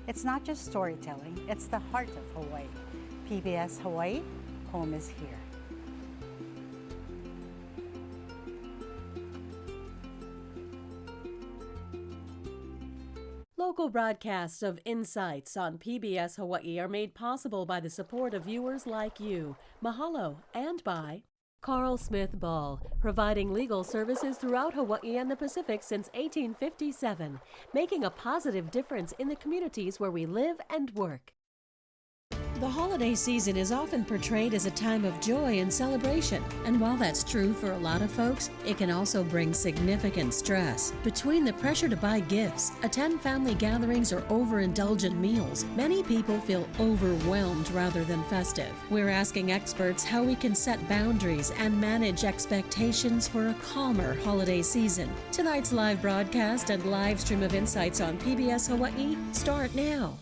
It's not just storytelling, it's the heart of Hawaii. PBS Hawaiʻi, home is here. Local broadcasts of Insights on PBS Hawaiʻi are made possible by the support of viewers like you. Mahalo, and by Carl Smith Ball, providing legal services throughout Hawaii and the Pacific since 1857, making a positive difference in the communities where we live and work. The holiday season is often portrayed as a time of joy and celebration, and while that's true for a lot of folks, it can also bring significant stress. Between the pressure to buy gifts, attend family gatherings, or overindulgent meals, many people feel overwhelmed rather than festive. We're asking experts how we can set boundaries and manage expectations for a calmer holiday season. Tonight's live broadcast and live stream of Insights on PBS Hawaiʻi start now.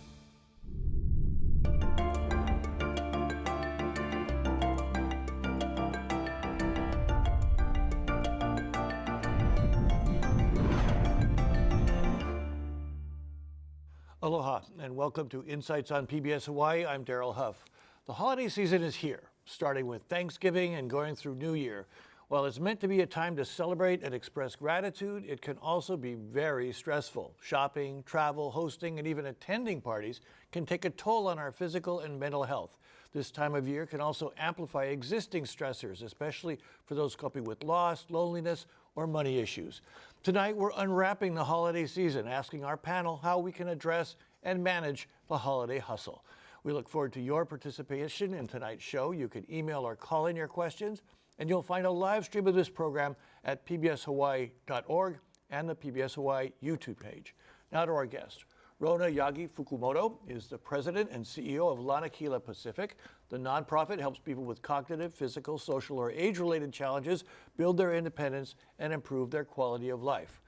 Aloha and welcome to Insights on PBS Hawaii. I'm Daryl Huff. The holiday season is here, starting with Thanksgiving and going through New Year. While it's meant to be a time to celebrate and express gratitude, it can also be very stressful. Shopping, travel, hosting, and even attending parties can take a toll on our physical and mental health. This time of year can also amplify existing stressors, especially for those coping with loss, loneliness, or money issues. Tonight, we're unwrapping the holiday season, asking our panel how we can address and manage the holiday hustle. We look forward to your participation in tonight's show. You can email or call in your questions, and you'll find a live stream of this program at pbshawaii.org and the PBS Hawai YouTube page. Now to our guest. Rona Yagi Fukumoto is the president and CEO of Lanakila Pacific. The nonprofit helps people with cognitive, physical, social, or age-related challenges build their independence and improve their quality of life.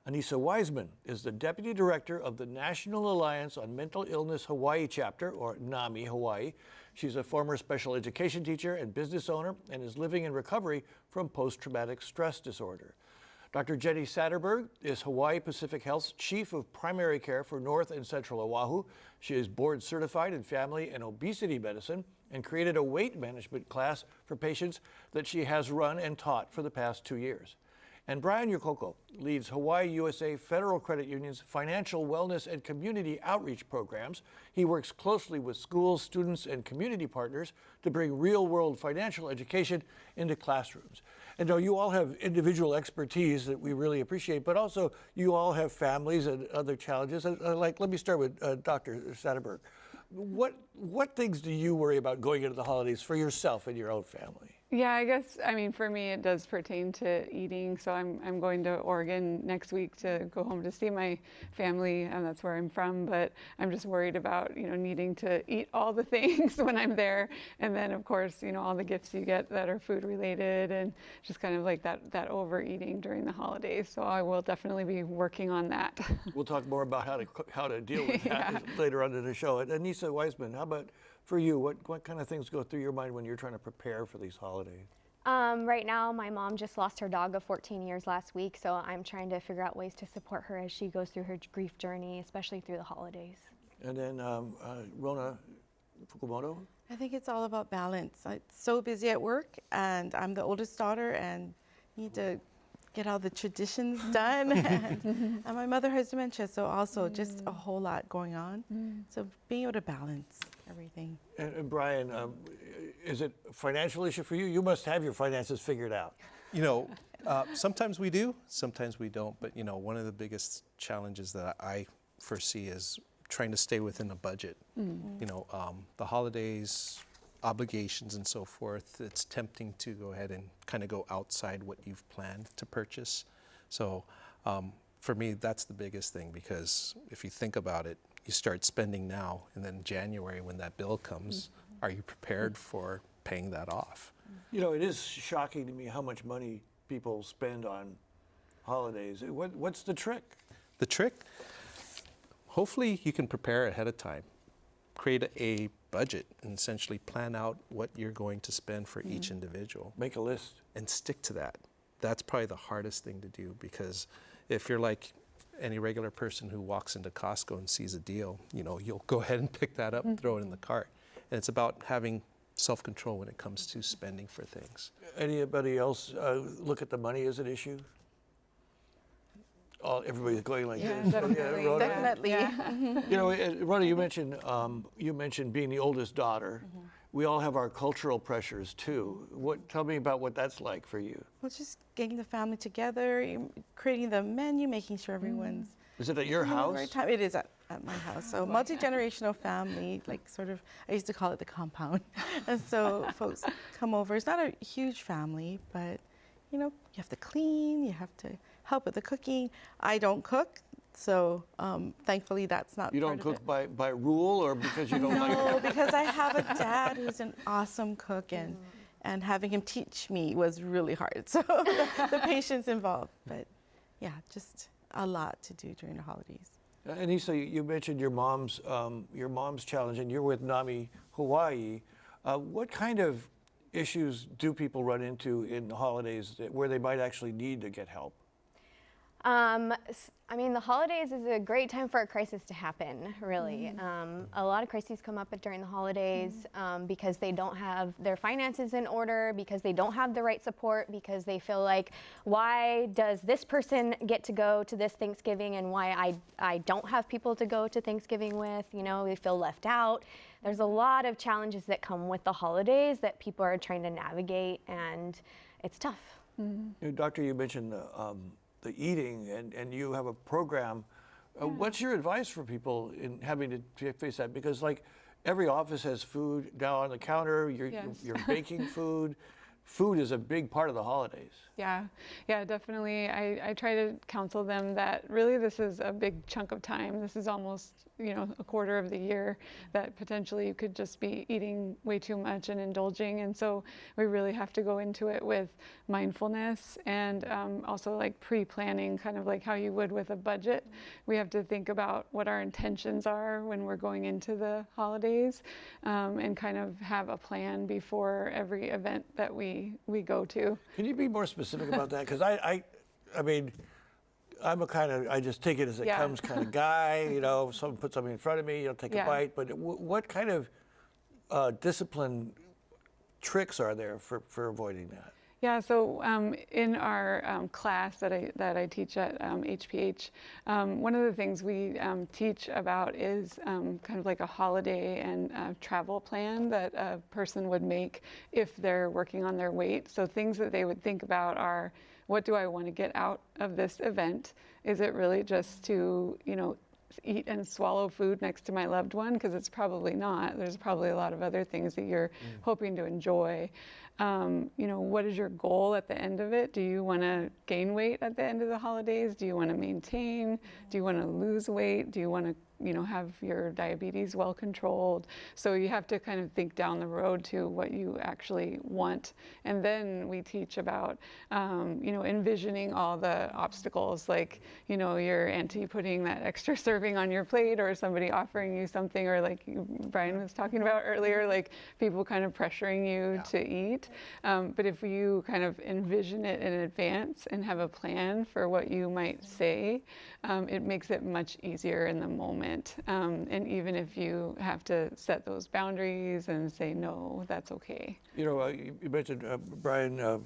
Anisa Wiseman is the deputy director of the National Alliance on Mental Illness Hawaii chapter, or NAMI Hawaii. She's a former special education teacher and business owner and is living in recovery from post-traumatic stress disorder. Dr. Jenny Satterberg is Hawaii Pacific Health's Chief of Primary Care for North and Central Oahu. She is board certified in family and obesity medicine and created a weight management class for patients that she has run and taught for the past 2 years. And Bryan Yucoco leads HawaiiUSA Federal Credit Union's financial wellness and community outreach programs. He works closely with schools, students, and community partners to bring real-world financial education into classrooms. And now you all have individual expertise that we really appreciate, but also you all have families and other challenges. Let me start with Dr. Satterberg. What things do you worry about going into the holidays for yourself and your own family? Yeah, I guess, for me, it does pertain to eating. So I'm going to Oregon next week to go home to see my family, and that's where I'm from. But I'm just worried about, needing to eat all the things when I'm there. And then, of course, all the gifts you get that are food related and just kind of like that overeating during the holidays. So I will definitely be working on that. We'll talk more about how to deal with that later on in the show. And Anisa Wiseman, how about for you, what kind of things go through your mind when you're trying to prepare for these holidays? Right now, my mom just lost her dog of 14 years last week, so I'm trying to figure out ways to support her as she goes through her grief journey, especially through the holidays. And then Rona Fukumoto? I think it's all about balance. I'm so busy at work, and I'm the oldest daughter, and need to get all the traditions done. And my mother has dementia, so also just a whole lot going on. So being able to balance everything. And Bryan, is it a financial issue for you? You must have your finances figured out. Sometimes we do, sometimes we don't. But one of the biggest challenges that I foresee is trying to stay within a budget. The holidays, obligations and so forth, it's tempting to go ahead and kind of go outside what you've planned to purchase. So for me, that's the biggest thing, because if you think about it, you start spending now, and then January when that bill comes, are you prepared for paying that off? It is shocking to me how much money people spend on holidays. What's the trick? The trick? Hopefully you can prepare ahead of time. Create a budget and essentially plan out what you're going to spend for each individual. Make a list. And stick to that. That's probably the hardest thing to do, because if you're like any regular person who walks into Costco and sees a deal, you know, you'll go ahead and pick that up and throw it in the cart. And it's about having self-control when it comes to spending for things. Anybody else look at the money as an issue? Oh, everybody's going like this. Definitely. Rona? Definitely. Yeah. You know, Rona, you mentioned being the oldest daughter. We all have our cultural pressures too. Tell me about what that's like for you. Well, just getting the family together, creating the menu, making sure everyone's Is it at your having the house? right time. It is at my house. So multi-generational family, like sort of, I used to call it the compound. And so folks come over. It's not a huge family, but you know, you have to clean, you have to help with the cooking. I don't cook, so thankfully that's not You part don't of cook it. by rule or because you don't like No, it? because I have a dad who's an awesome cook, and having him teach me was really hard. So the patience involved, but yeah, just a lot to do during the holidays. Anisa, you mentioned your mom's challenge, and you're with NAMI Hawaii. What kind of issues do people run into in the holidays where they might actually need to get help? I mean, the holidays is a great time for a crisis to happen, really. A lot of crises come up during the holidays because they don't have their finances in order, because they don't have the right support, because they feel like, why does this person get to go to this Thanksgiving and why I don't have people to go to Thanksgiving with? You know, they feel left out. There's a lot of challenges that come with the holidays that people are trying to navigate, and it's tough. Doctor, you mentioned the eating, and you have a program. What's your advice for people in having to face that? Because like every office has food down on the counter, you're baking food. Food is a big part of the holidays. Yeah, definitely. I try to counsel them that really this is a big chunk of time. This is almost, you know, a quarter of the year that potentially you could just be eating way too much and indulging. And so we really have to go into it with mindfulness and also like pre-planning, kind of like how you would with a budget. We have to think about what our intentions are when we're going into the holidays and kind of have a plan before every event that we go to. Can you be more specific about that? Because I mean, I'm a kind of, I just take it as it comes kind of guy. You know, if someone puts something in front of me, you'll take a bite. But what kind of discipline tricks are there for avoiding that? Yeah, so in our class that I teach at HPH, one of the things we teach about is kind of like a holiday and travel plan that a person would make if they're working on their weight. So things that they would think about are, what do I want to get out of this event? Is it really just to, you know, eat and swallow food next to my loved one? Because it's probably not. There's probably a lot of other things that you're hoping to enjoy. You know, what is your goal at the end of it? Do you want to gain weight at the end of the holidays? Do you want to maintain? Do you want to lose weight? Do you want to, you know, have your diabetes well controlled? So you have to kind of think down the road to what you actually want. And then we teach about, you know, envisioning all the obstacles, like, you know, your auntie putting that extra serving on your plate, or somebody offering you something, or like Bryan was talking about earlier, like people kind of pressuring you to eat. But if you kind of envision it in advance and have a plan for what you might say, it makes it much easier in the moment. And even if you have to set those boundaries and say, no, that's okay. You know, you mentioned, Bryan,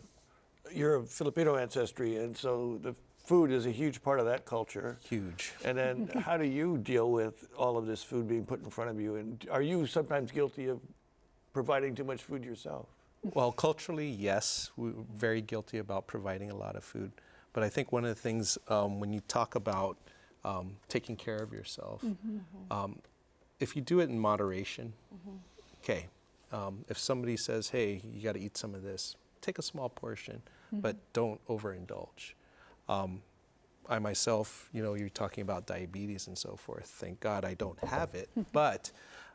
you're of Filipino ancestry, and so the food is a huge part of that culture. Huge. And then how do you deal with all of this food being put in front of you? And are you sometimes guilty of providing too much food yourself? Well, culturally, yes, we're very guilty about providing a lot of food. But I think one of the things when you talk about taking care of yourself, if you do it in moderation, okay. If somebody says, hey, you got to eat some of this, take a small portion, but don't overindulge. I myself, you know, you're talking about diabetes and so forth. Thank God I don't have it, but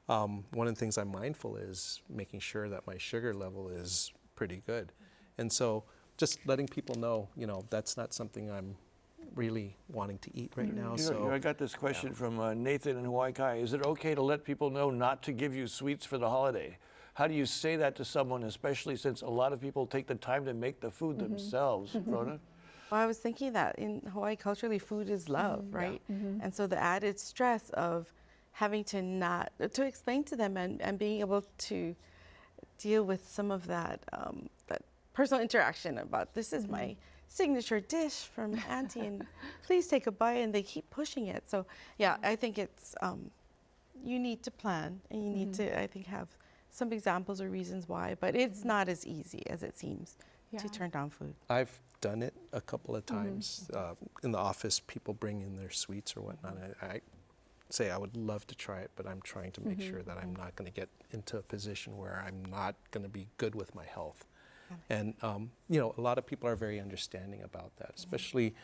one of the things I'm mindful is making sure that my sugar level is pretty good. And so just letting people know, you know, that's not something I'm really wanting to eat right now. You know, I got this question from Nathan in Hawaii. Is it okay to let people know not to give you sweets for the holiday? How do you say that to someone, especially since a lot of people take the time to make the food themselves, Rona? Well, I was thinking that in Hawaii, culturally, food is love, right? And so the added stress of having to explain to them and being able to deal with some of that, that personal interaction about this is my signature dish from Auntie, and please take a bite, and they keep pushing it. So yeah, I think it's, you need to plan, and you need to, I think, have some examples or reasons why, but it's not as easy as it seems to turn down food. I've done it a couple of times. In the office, people bring in their sweets or whatnot. I say I would love to try it, but I'm trying to make sure that I'm not going to get into a position where I'm not going to be good with my health. And you know, a lot of people are very understanding about that, especially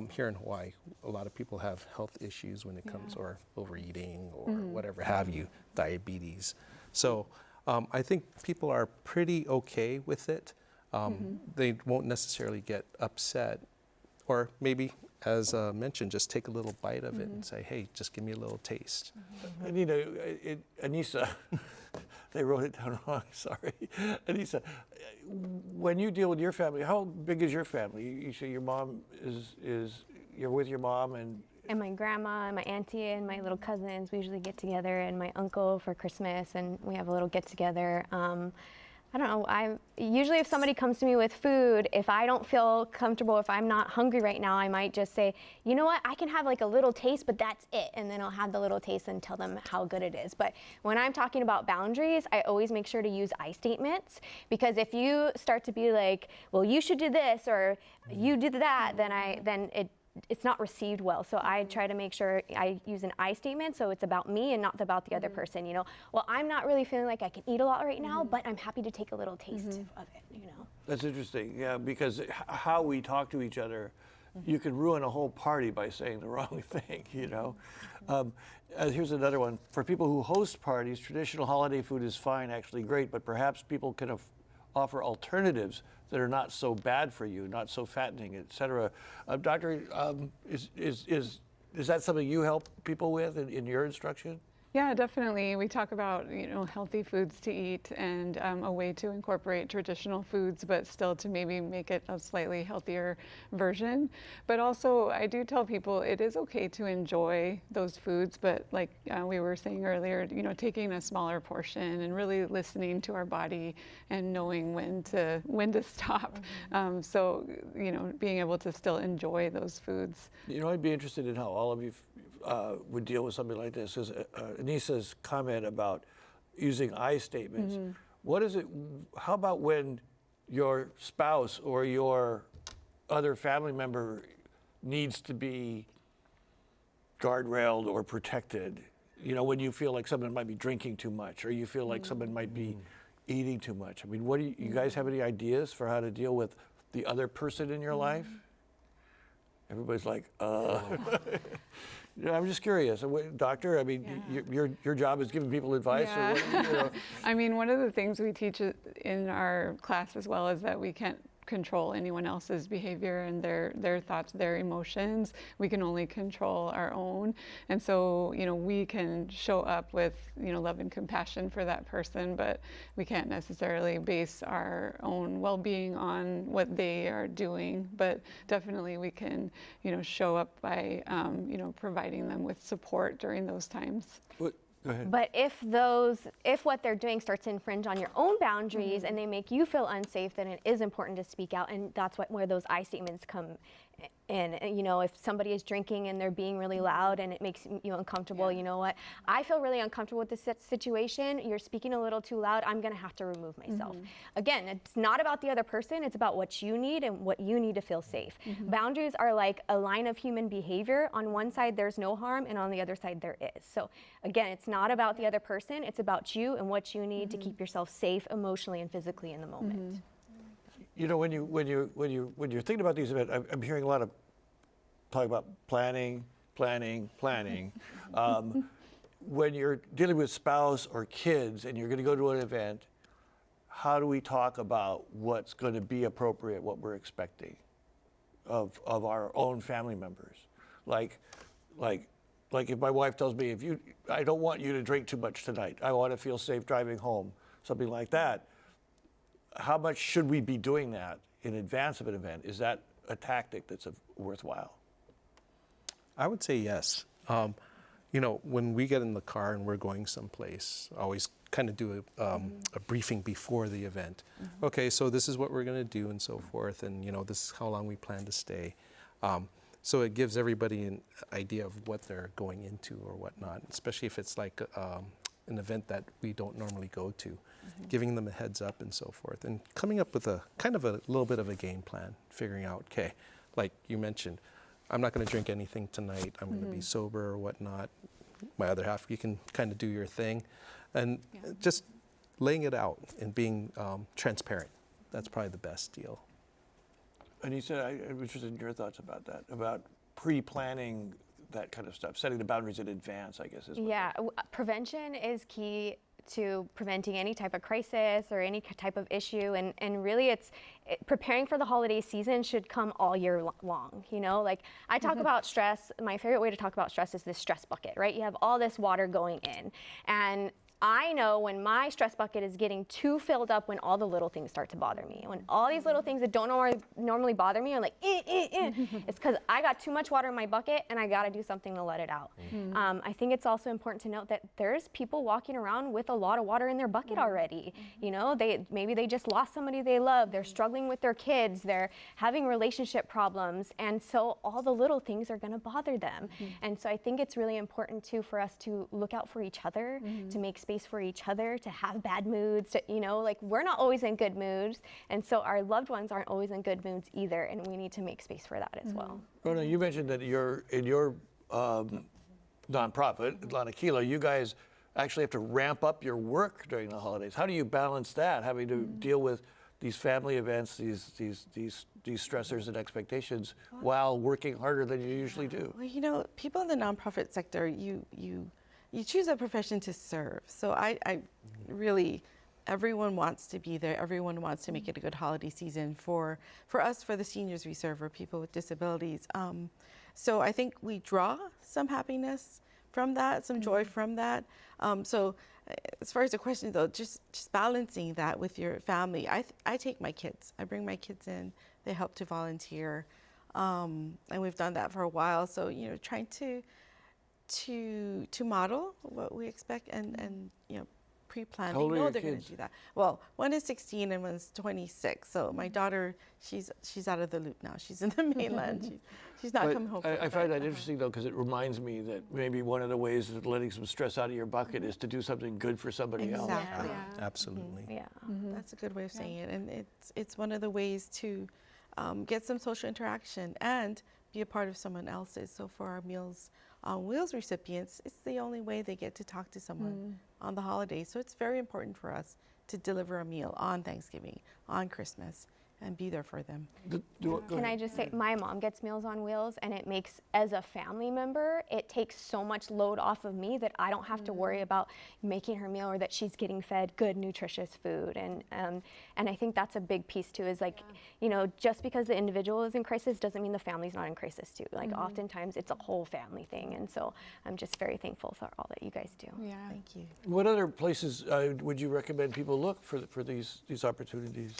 here in Hawaii. A lot of people have health issues when it comes, or overeating, or whatever have you, diabetes. So I think people are pretty okay with it. They won't necessarily get upset, or maybe, as mentioned, just take a little bite of it and say, hey, just give me a little taste. Anisa, they wrote it down wrong, sorry. Anisa, when you deal with your family, how big is your family? You say your mom you're with your mom and my grandma and my auntie and my little cousins, we usually get together, and my uncle for Christmas, and we have a little get together. I don't know, usually if somebody comes to me with food, if I don't feel comfortable, if I'm not hungry right now, I might just say, you know what, I can have like a little taste, but that's it. And then I'll have the little taste and tell them how good it is. But when I'm talking about boundaries, I always make sure to use I statements, because if you start to be like, well, you should do this, or you did that, then it's not received well. So I try to make sure I use an I statement, so it's about me and not about the other person, you know. Well, I'm not really feeling like I can eat a lot right now, but I'm happy to take a little taste of it, you know. That's interesting, yeah, because how we talk to each other, you can ruin a whole party by saying the wrong thing, you know. Here's another one. For people who host parties, traditional holiday food is fine, actually great, but perhaps people can offer alternatives that are not so bad for you, not so fattening, et cetera. Doctor, is that something you help people with in your instruction? Yeah, definitely. We talk about, you know, healthy foods to eat, and a way to incorporate traditional foods, but still to maybe make it a slightly healthier version. But also, I do tell people it is okay to enjoy those foods, but like we were saying earlier, you know, taking a smaller portion and really listening to our body and knowing when to stop. So, you know, being able to still enjoy those foods. You know, I'd be interested in how all of you would deal with something like this. Is Anisa's comment about using I statements. What is it? How about when your spouse or your other family member needs to be guardrailed or protected? You know, when you feel like someone might be drinking too much, or you feel like someone might be eating too much. I mean, what do you guys have any ideas for how to deal with the other person in your life? Everybody's like, You know, I'm just curious, doctor. I mean, your job is giving people advice. Yeah. Or what, you know. I mean, one of the things we teach in our class as well is that we can't control anyone else's behavior and their thoughts, their emotions. We can only control our own. And so, you know, we can show up with, you know, love and compassion for that person, but we can't necessarily base our own well-being on what they are doing. But definitely we can, you know, show up by, you know, providing them with support during those times. Go ahead. But if what they're doing starts to infringe on your own boundaries and they make you feel unsafe, then it is important to speak out, and that's where those I statements come in. You know, if somebody is drinking and they're being really loud and it makes you uncomfortable, you know what? I feel really uncomfortable with this situation. You're speaking a little too loud. I'm going to have to remove myself. Again, it's not about the other person. It's about what you need and what you need to feel safe. Boundaries are like a line of human behavior. On one side, there's no harm, and on the other side, there is. So again, it's not about the other person. It's about you and what you need to keep yourself safe emotionally and physically in the moment. You know, when you're thinking about these events, I'm hearing a lot of talk about planning. When you're dealing with spouse or kids and you're going to go to an event, how do we talk about what's going to be appropriate, what we're expecting of our own family members? Like if my wife tells me, I don't want you to drink too much tonight. I want to feel safe driving home, something like that. How much should we be doing that in advance of an event? Is that a tactic that's worthwhile? I would say yes. You know, when we get in the car and we're going someplace, I always kind of do a briefing before the event. Okay, so this is what we're going to do and so forth, and you know, this is how long we plan to stay. So it gives everybody an idea of what they're going into or whatnot, especially if it's like an event that we don't normally go to, giving them a heads up and so forth, and coming up with a kind of a little bit of a game plan, figuring out, okay, like you mentioned, I'm not going to drink anything tonight. I'm going to be sober or whatnot. My other half, you can kind of do your thing. And just laying it out and being transparent. That's probably the best deal. Anisa, I'm interested in your thoughts about that, about pre-planning that kind of stuff, setting the boundaries in advance, I guess. Yeah, prevention is key to preventing any type of crisis or any type of issue, and really preparing for the holiday season should come all year long. You know, like I talk about stress. My favorite way to talk about stress is this stress bucket, right? You have all this water going in, and I know when my stress bucket is getting too filled up when all the little things start to bother me. When all these little things that don't normally bother me are like, it's because I got too much water in my bucket and I got to do something to let it out. I think it's also important to note that there's people walking around with a lot of water in their bucket already. You know, maybe they just lost somebody they love. They're struggling with their kids. They're having relationship problems. And so all the little things are going to bother them. And so I think it's really important too for us to look out for each other, to make space for each other, to have bad moods, to, you know, like we're not always in good moods, and so our loved ones aren't always in good moods either, and we need to make space for that as well. Rona, you mentioned that in your nonprofit, Lanakila, you guys actually have to ramp up your work during the holidays. How do you balance that, having to deal with these family events, these stressors and expectations while working harder than you usually do? Well, you know, people in the nonprofit sector, you choose a profession to serve. So I really, everyone wants to be there. Everyone wants to make it a good holiday season for us, for the seniors we serve, or people with disabilities. So I think we draw some happiness from that, some joy from that. So as far as the question though, just balancing that with your family. I take my kids. I bring my kids in. They help to volunteer. And we've done that for a while. So, you know, trying to model what we expect and you know, pre-plan. They know they're going to do that. Well, one is 16 and one's 26. So my daughter, she's out of the loop now. She's in the mainland. She's not coming home. I find that interesting though, because it reminds me that maybe one of the ways of letting some stress out of your bucket is to do something good for somebody else. Exactly. Absolutely. Yeah. That's a good way of saying it, and it's one of the ways to get some social interaction and be a part of someone else's. So for our Meals on Wheels recipients, it's the only way they get to talk to someone on the holidays. So it's very important for us to deliver a meal on Thanksgiving, on Christmas, and be there for them. Can I just say, my mom gets Meals on Wheels, and it makes, as a family member, it takes so much load off of me that I don't have to worry about making her meal or that she's getting fed good, nutritious food. And I think that's a big piece too, is like, you know, just because the individual is in crisis doesn't mean the family's not in crisis too. Like oftentimes it's a whole family thing. And so I'm just very thankful for all that you guys do. Yeah. Thank you. What other places would you recommend people look for these opportunities?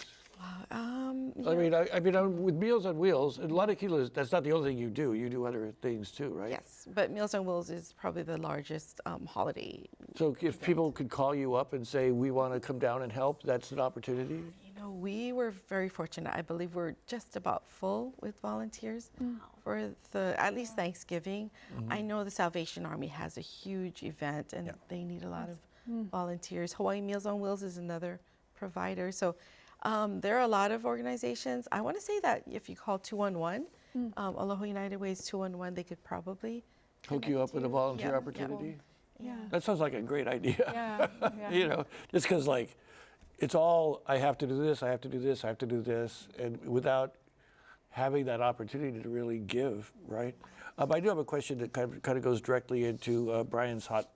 I mean, with Meals on Wheels, and Lanakila, that's not the only thing you do. You do other things too, right? Yes, but Meals on Wheels is probably the largest holiday. So if people could call you up and say, we want to come down and help, that's an opportunity? You know, we were very fortunate. I believe we're just about full with volunteers for at least Thanksgiving. I know the Salvation Army has a huge event, and they need a lot of volunteers. Hawaii Meals on Wheels is another provider. So there are a lot of organizations. I want to say that if you call 211, Aloha United Way's 211, they could probably Hook you up with a volunteer opportunity? Yeah. That sounds like a great idea. Yeah. You know, just because like, it's all, I have to do this, I have to do this, I have to do this, and without having that opportunity to really give, right? I do have a question that kind of goes directly into Bryan's hot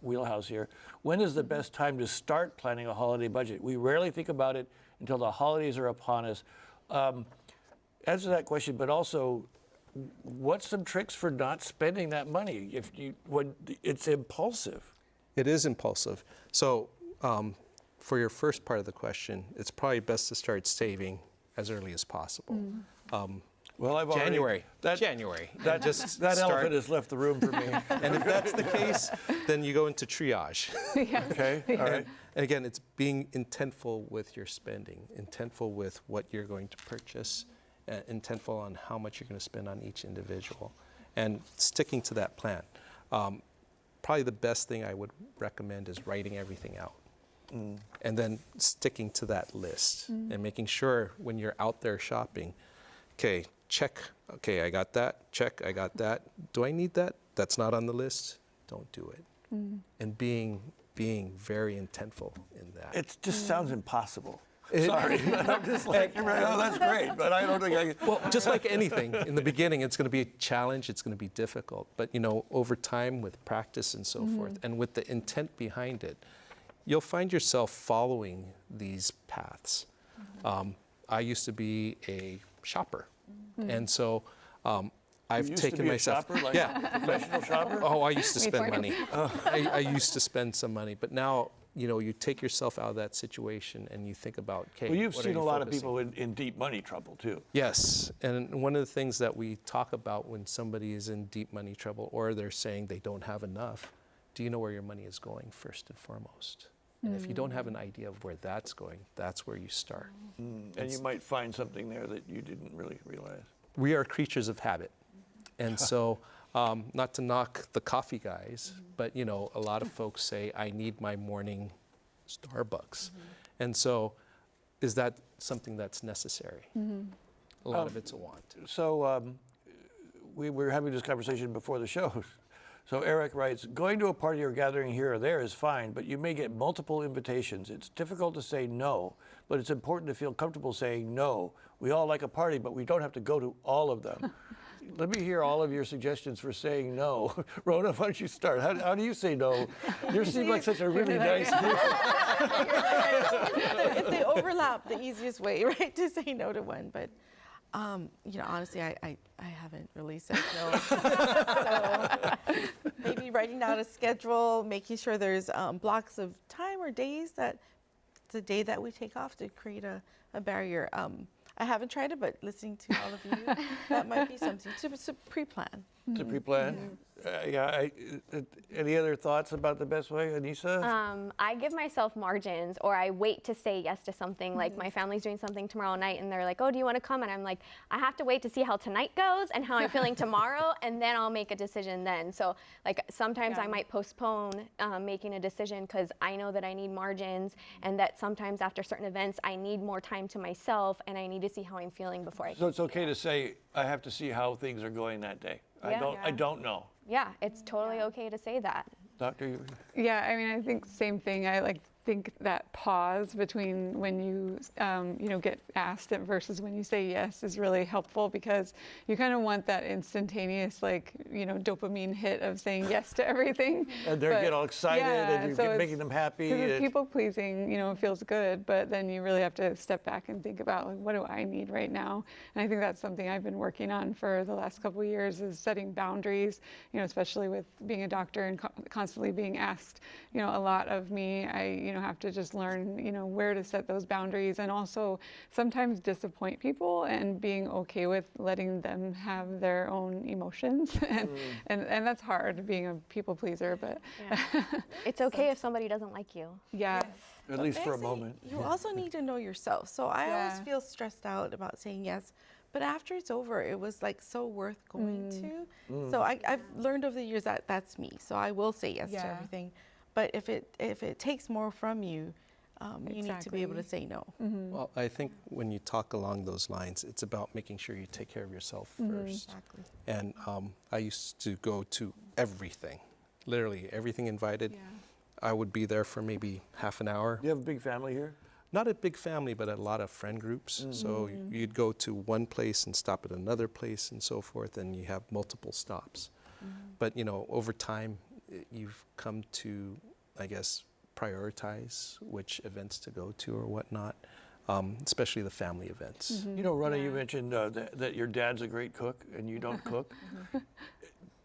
wheelhouse here. When is the best time to start planning a holiday budget? We rarely think about it until the holidays are upon us. Answer that question, but also, what's some tricks for not spending that money when it's impulsive? It is impulsive. So for your first part of the question, it's probably best to start saving as early as possible. Well, I've January. already, January. that elephant has left the room for me. And if that's the case, then you go into triage. Okay, all right. And again, it's being intentful with your spending, intentful with what you're going to purchase, intentful on how much you're going to spend on each individual, and sticking to that plan. Probably the best thing I would recommend is writing everything out. And then sticking to that list and making sure when you're out there shopping, okay, check, okay, I got that, check, I got that. Do I need that? That's not on the list. Don't do it. And being very intentful in that. It just sounds impossible. Sorry, I'm just like, oh, that's great, but I don't think I can. Well, just like anything, in the beginning, it's going to be a challenge, it's going to be difficult. But, you know, over time with practice and so forth, and with the intent behind it, you'll find yourself following these paths. I used to be a shopper, and so I've taken myself. Shopper, like a professional shopper? Oh, I used to spend money. I used to spend some money, but now, you know, you take yourself out of that situation and you think about, okay, well, you've what seen are a you lot focusing? of people in deep money trouble too. Yes, and one of the things that we talk about when somebody is in deep money trouble or they're saying they don't have enough, do you know where your money is going first and foremost? And if you don't have an idea of where that's going, that's where you start. And you might find something there that you didn't really realize. We are creatures of habit. And so, not to knock the coffee guys, but you know, a lot of folks say, I need my morning Starbucks. And so, is that something that's necessary? A lot of it's a want. So we were having this conversation before the show. So Eric writes, going to a party or gathering here or there is fine, but you may get multiple invitations. It's difficult to say no, but it's important to feel comfortable saying no. We all like a party, but we don't have to go to all of them. Let me hear all of your suggestions for saying no. Rona, why don't you start? How do you say no? You seem like such a really nice person. If they overlap, the easiest way, right, to say no to one. But, you know, honestly, I haven't really said no. So maybe writing down a schedule, making sure there's blocks of time or days that the day that we take off to create a barrier. I haven't tried it, but listening to all of you, that might be something to pre-plan. To pre-plan? Any other thoughts about the best way, Anisa? I give myself margins, or I wait to say yes to something. Like my family's doing something tomorrow night and they're like, oh, do you want to come? And I'm like, I have to wait to see how tonight goes and how I'm feeling tomorrow, and then I'll make a decision then. So like sometimes I might postpone making a decision because I know that I need margins, and that sometimes after certain events I need more time to myself and I need to see how I'm feeling before I So it's okay to say, I have to see how things are going that day. I don't know. Yeah, it's totally okay to say that. Doctor? Yeah, I mean, I think same thing. I think that pause between when you, you know, get asked it versus when you say yes is really helpful, because you kind of want that instantaneous, like, you know, dopamine hit of saying yes to everything. And they get all excited and you're making them happy. Because people pleasing, you know, feels good, but then you really have to step back and think about, like, what do I need right now? And I think that's something I've been working on for the last couple of years, is setting boundaries, you know, especially with being a doctor and constantly being asked, you know, a lot of me. I have to just learn, you know, where to set those boundaries, and also sometimes disappoint people and being okay with letting them have their own emotions. And that's hard, being a people pleaser, but It's okay if somebody doesn't like you. yeah. At least for a moment. You also need to know yourself. So I always feel stressed out about saying yes, but after it's over, it was like so worth going to. So I've learned over the years that that's me. So I will say yes to everything. But if it takes more from you, you need to be able to say no. Well, I think when you talk along those lines, it's about making sure you take care of yourself first. Exactly. And I used to go to everything, literally everything invited. I would be there for maybe half an hour. Do you have a big family here? Not a big family, but a lot of friend groups. So you'd go to one place and stop at another place and so forth, and you have multiple stops. But, you know, over time, you've come to, I guess, prioritize which events to go to or whatnot, especially the family events. You know, Rona, you mentioned that your dad's a great cook and you don't cook.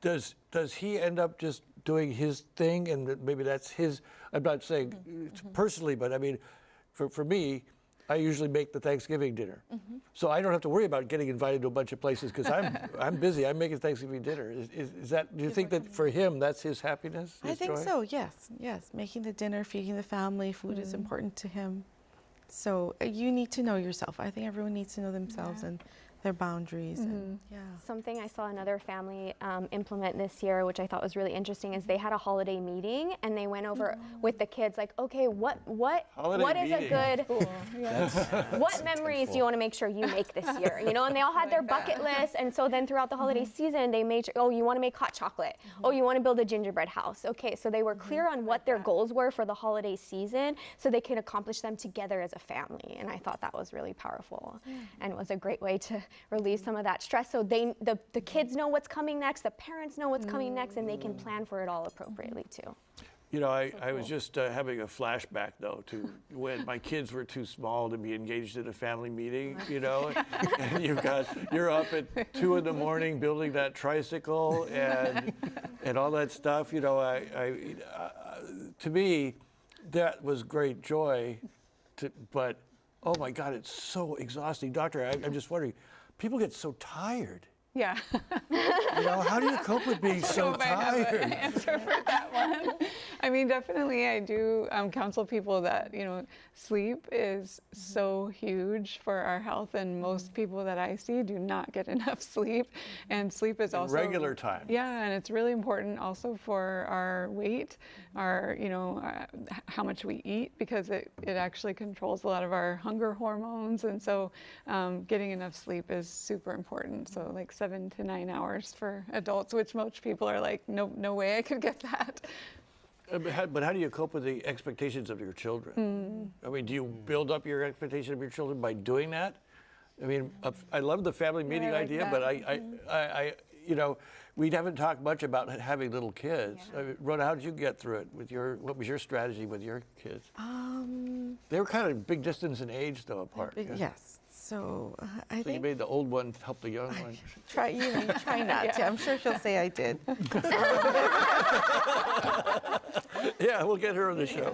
Does he end up just doing his thing, and maybe that's his, I'm not saying personally, but I mean, for me, I usually make the Thanksgiving dinner. So I don't have to worry about getting invited to a bunch of places because I'm busy. I'm making Thanksgiving dinner. Is that, do you think that for him, that's his happiness? I think so, yes. Making the dinner, feeding the family, food is important to him. So you need to know yourself. I think everyone needs to know themselves and their boundaries. And, Something I saw another family implement this year, which I thought was really interesting, is they had a holiday meeting and they went over with the kids, like, okay, what is a good, what memories do you want to make sure you make this year? You know, and they all had their bucket list. And so then throughout the holiday season, they made sure, oh, you want to make hot chocolate. Oh, you want to build a gingerbread house. Okay, so they were clear on what their goals were for the holiday season so they could accomplish them together as a family. And I thought that was really powerful and was a great way to release some of that stress, so the kids know what's coming next, the parents know what's coming next, and they can plan for it all appropriately too. You know, I was just having a flashback, though, to when my kids were too small to be engaged in a family meeting, you know, and you're up at 2 in the morning building that tricycle and all that stuff. You know, to me, that was great joy, but oh my God, it's so exhausting. Doctor, I'm just wondering, people get so tired. Yeah. You know, how do you cope with being so I have tired? an answer for that one. I mean, definitely I do counsel people that, you know, sleep is so huge for our health, and most people that I see do not get enough sleep, and sleep is also regular time. Yeah, and it's really important also for our weight, our, you know, how much we eat, because it actually controls a lot of our hunger hormones, and so getting enough sleep is super important. So like 7 to 9 hours for adults, which most people are like, no way I could get that. But how do you cope with the expectations of your children? I mean, do you build up your expectation of your children by doing that? I mean, I love the family meeting idea, but I you know, we haven't talked much about having little kids. I mean, Rona, how did you get through it with what was your strategy with your kids? They were kind of big distance in age, though, apart. Yes. So I think you made the old one help the young one. You try not to. I'm sure she'll say I did. Yeah, we'll get her on the show.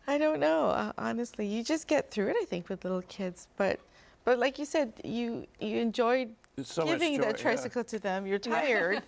I don't know. Honestly, you just get through it, I think, with little kids. But like you said, you enjoyed so giving much joy, the tricycle to them. You're tired.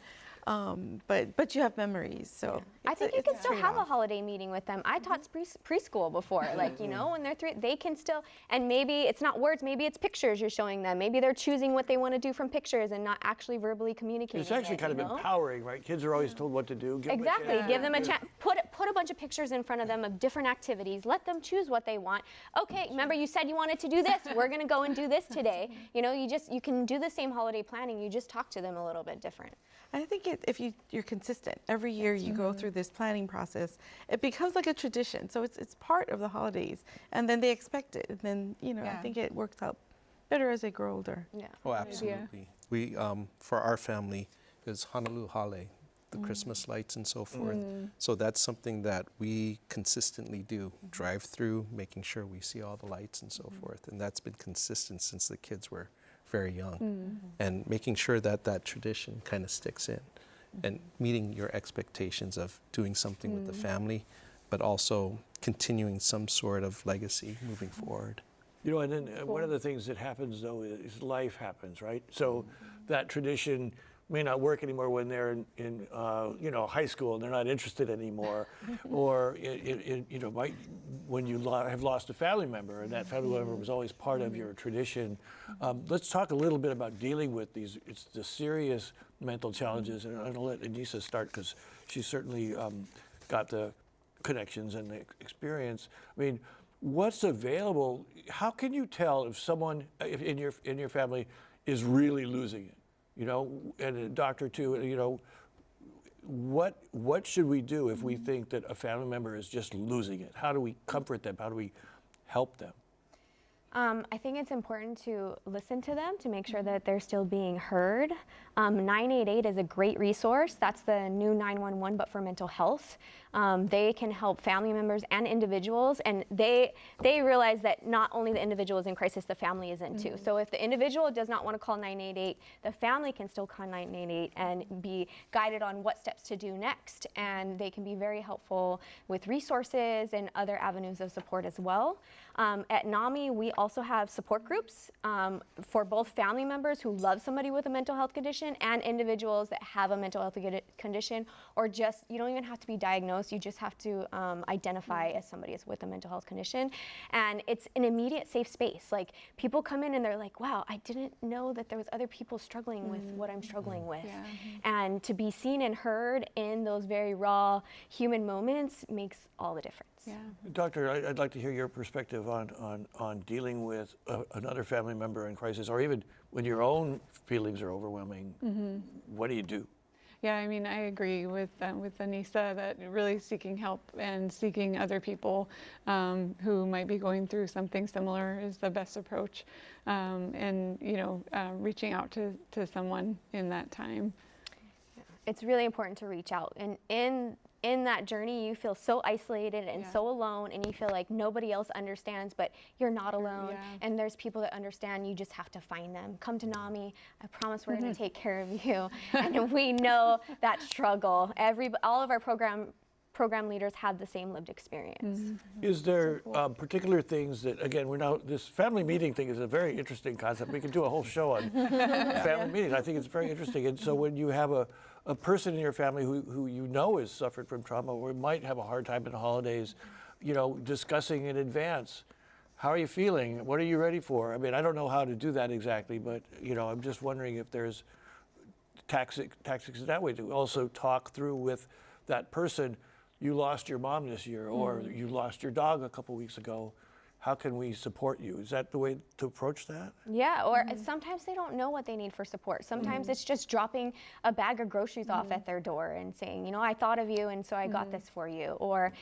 But you have memories, so. I think you can still have a holiday meeting with them. I taught preschool before, like, you know, when they're 3, they can still, and maybe it's not words, maybe it's pictures you're showing them. Maybe they're choosing what they want to do from pictures and not actually verbally communicating. It's actually kind of empowering, right? Kids are always told what to do. Exactly, give them a chance. Put a bunch of pictures in front of them of different activities. Let them choose what they want. Okay, remember you said you wanted to do this. We're going to go and do this today. You know, you can do the same holiday planning. You just talk to them a little bit different. I think if you're consistent, every year you go through this planning process, it becomes like a tradition. So it's part of the holidays, and then they expect it. And then, you know, I think it works out better as they grow older. Yeah. Oh, absolutely. We, for our family, is Honolulu Hale, the Christmas lights and so forth. So that's something that we consistently do, drive through, making sure we see all the lights and so forth. And that's been consistent since the kids were very young, and making sure that that tradition kind of sticks in, and meeting your expectations of doing something with the family, but also continuing some sort of legacy moving forward. You know, and then one of the things that happens, though, is life happens, right? So that tradition may not work anymore when they're in you know, high school and they're not interested anymore, or you know, when you have lost a family member and that family member was always part of your tradition. Let's talk a little bit about dealing with the serious mental challenges, and I'll let Anisa start because she's certainly got the connections and the experience. I mean, what's available? How can you tell if someone in your family is really losing it? You know, and a doctor too, you know, what should we do if we think that a family member is just losing it? How do we comfort them? How do we help them? I think it's important to listen to them to make sure that they're still being heard. 988 is a great resource. That's the new 911, but for mental health. They can help family members and individuals, and they realize that not only the individual is in crisis, the family is in too. So if the individual does not want to call 988, the family can still call 988 and be guided on what steps to do next. And they can be very helpful with resources and other avenues of support as well. At NAMI, we also have support groups for both family members who love somebody with a mental health condition and individuals that have a mental health condition, or just, you don't even have to be diagnosed, you just have to identify as somebody is with a mental health condition. And it's an immediate safe space. Like, people come in and they're like, wow, I didn't know that there was other people struggling with what I'm struggling with. Yeah. And to be seen and heard in those very raw human moments makes all the difference. Yeah. Doctor, I'd like to hear your perspective on dealing with another family member in crisis, or even when your own feelings are overwhelming. What do you do? Yeah, I mean, I agree with Anisa that really seeking help and seeking other people who might be going through something similar is the best approach, and reaching out to someone in that time. It's really important to reach out, and in that journey, you feel so isolated and so alone, and you feel like nobody else understands, but you're not alone. And there's people that understand. You just have to find them. Come to NAMI. I promise we're going to take care of you. And we know that struggle. All of our program leaders have the same lived experience. Is there particular things that, again, this family meeting thing is a very interesting concept. We could do a whole show on family meetings. I think it's very interesting. And so when you have a person in your family who you know has suffered from trauma or might have a hard time in the holidays, discussing in advance, how are you feeling? What are you ready for? I mean, I don't know how to do that exactly, but, I'm just wondering if there's tactics that way to also talk through with that person. You lost your mom this year, or you lost your dog a couple weeks ago. How can we support you? Is that the way to approach that? Yeah, or sometimes they don't know what they need for support. Sometimes it's just dropping a bag of groceries off at their door and saying, I thought of you and so I got this for you. Or,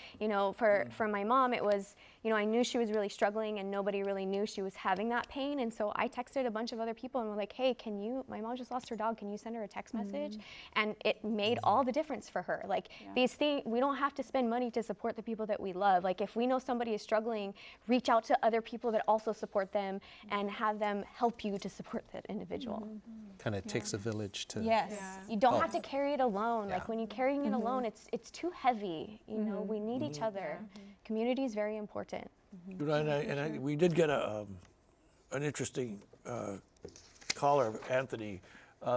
for my mom, it was, I knew she was really struggling and nobody really knew she was having that pain. And so I texted a bunch of other people and were like, hey, my mom just lost her dog. Can you send her a text message? And it made all the difference for her. Like, these things, we don't have to spend money to support the people that we love. Like, if we know somebody is struggling, reach out to other people that also support them and have them help you to support that individual. Kind of takes a village to You don't have to carry it alone. Like, when you're carrying it alone, it's too heavy. We need each other. Community is very important. We did get an interesting caller, Anthony.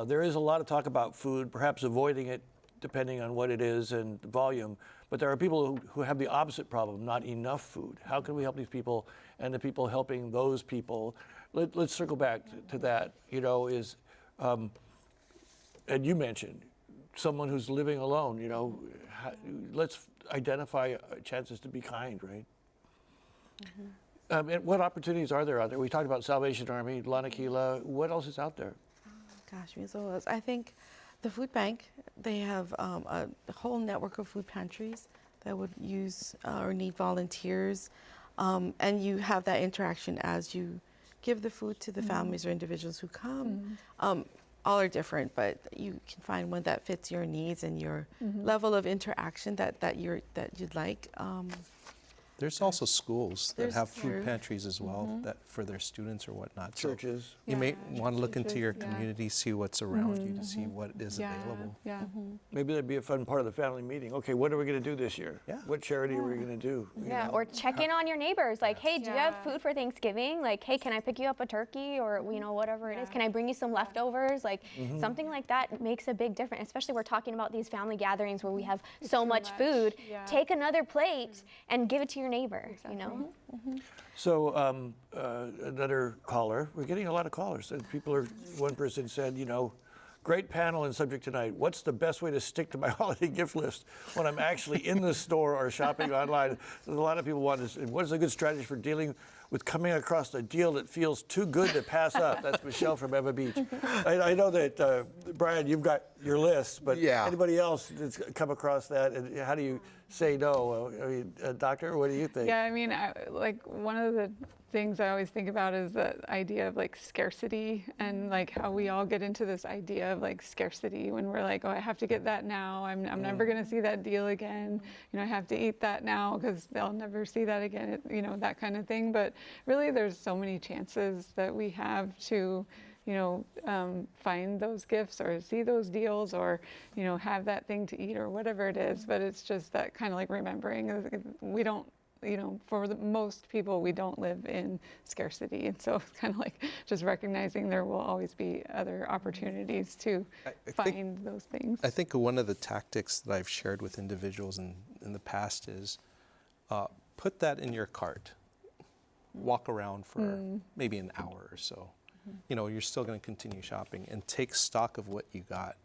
There is a lot of talk about food, perhaps avoiding it depending on what it is and the volume. But there are people who have the opposite problem, not enough food. How can we help these people and the people helping those people? Let's circle back to that, and you mentioned someone who's living alone, let's identify chances to be kind, right? And what opportunities are there out there? We talked about Salvation Army, Lanakila. What else is out there? Gosh, I think the food bank, they have a whole network of food pantries that would use or need volunteers. And you have that interaction as you give the food to the families or individuals who come. All are different, but you can find one that fits your needs and your level of interaction that you'd like. There's also schools that have food pantries as well that for their students or whatnot. Churches. So you may want to look into your community, see what's around you to see what is available. Yeah. Maybe that'd be a fun part of the family meeting. Okay, what are we going to do this year? Yeah. What charity are we going to do? Or check in on your neighbors. Like, hey, do you have food for Thanksgiving? Like, hey, can I pick you up a turkey or, whatever it is? Can I bring you some leftovers? Like, something like that makes a big difference, especially we're talking about these family gatherings where we have so much food. Take another plate and give it to your neighbor, So another caller, we're getting a lot of callers. And one person said, great panel and subject tonight. What's the best way to stick to my holiday gift list when I'm actually in the store or shopping online? There's a lot of people want to, what is a good strategy for dealing with coming across a deal that feels too good to pass up. That's Michelle from Eva Beach. I know that, Bryan, you've got your list, but anybody else that's come across that, and how do you say no? I mean, Doctor, what do you think? Yeah, I mean, like one of the things I always think about is the idea of like scarcity, and like how we all get into this idea of like scarcity when we're like, oh, I have to get that now. I'm never going to see that deal again. You know, I have to eat that now because they'll never see that again. You know, that kind of thing. But really, there's so many chances that we have to, you know, find those gifts or see those deals or, you know, have that thing to eat or whatever it is. But it's just that kind of like remembering we don't, you know, for most people, we don't live in scarcity. And so it's kind of like just recognizing there will always be other opportunities to find those things. I think one of the tactics that I've shared with individuals in the past is put that in your cart. Walk around for maybe an hour or so. You know, you're still going to continue shopping, and take stock of what you got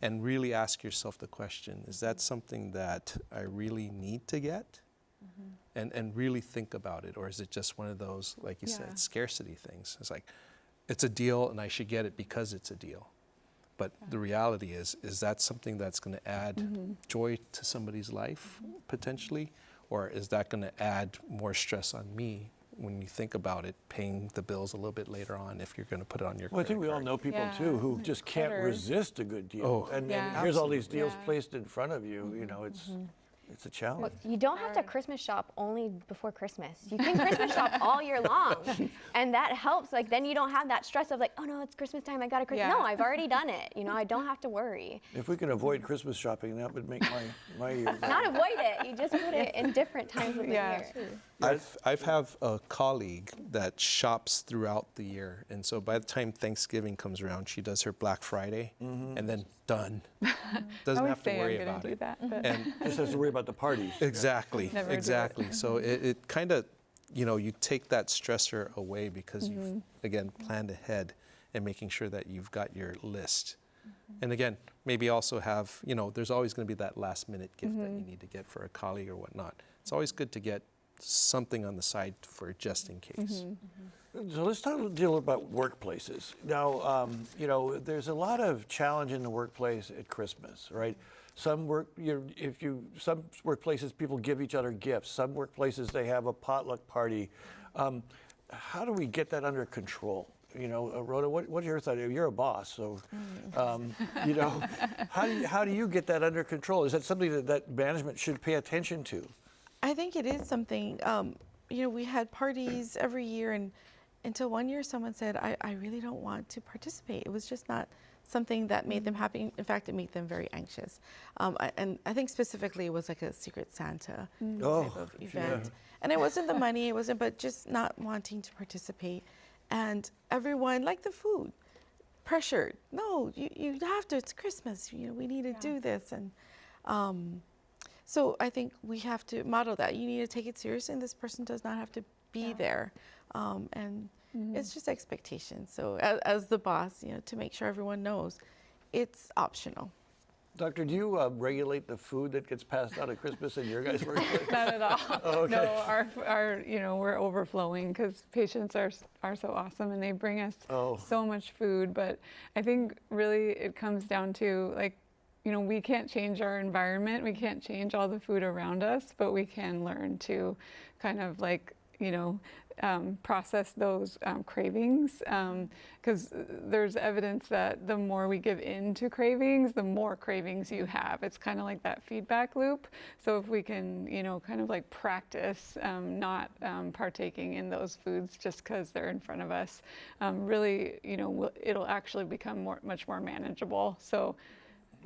and really ask yourself the question, is that something that I really need to get? And really think about it, or is it just one of those, like you said, scarcity things? It's like, it's a deal and I should get it because it's a deal. But the reality is that something that's going to add joy to somebody's life potentially, or is that going to add more stress on me when you think about it, paying the bills a little bit later on if you're going to put it on your credit I think we all know people too who just can't resist a good deal. And here's all these deals placed in front of you. You know, it's a challenge. Well, you don't have to Christmas shop only before Christmas. You can Christmas shop all year long. And that helps. Like, then you don't have that stress of like, oh no, it's Christmas time, I got to Christmas. No, I've already done it. You know, I don't have to worry. If we can avoid Christmas shopping, that would make my year. Not avoid it, you just put it in different times of the year. I've have a colleague that shops throughout the year, and so by the time Thanksgiving comes around, she does her Black Friday, and then done. Doesn't have to worry about it. And just has to worry about the parties. Exactly, exactly. So it kind of, you know, you take that stressor away because you've, again, planned ahead and making sure that you've got your list. And again, maybe also have, you know, there's always going to be that last minute gift that you need to get for a colleague or whatnot. It's always good to get something on the side for just in case. So let's talk a deal about workplaces. Now, you know, there's a lot of challenge in the workplace at Christmas, right? Some some workplaces people give each other gifts. Some workplaces they have a potluck party. How do we get that under control? You know, Rona, what's your thought? You're a boss, so you know, how do you get that under control? Is that something that management should pay attention to? I think it is something, you know, we had parties every year, and until one year someone said, I really don't want to participate. It was just not something that made them happy. In fact, it made them very anxious. And I think specifically it was like a Secret Santa type of event. And it wasn't the money, it wasn't, but just not wanting to participate. And everyone, like the food, pressured. No, you have to, it's Christmas, you know, we need to do this. And so I think we have to model that. You need to take it seriously, and this person does not have to be there. And it's just expectations. So as the boss, you know, to make sure everyone knows, it's optional. Doctor, do you regulate the food that gets passed out at Christmas in your guys' workplace? Not at all. Oh, okay. No, our you know, we're overflowing because patients are so awesome and they bring us so much food. But I think really it comes down to, like, you know, we can't change our environment, we can't change all the food around us, but we can learn to kind of like, you know, process those cravings, because there's evidence that the more we give in to cravings, the more cravings you have. It's kind of like that feedback loop. So if we can, you know, kind of like practice not partaking in those foods just because they're in front of us, really, you know, it'll actually become much more manageable. So.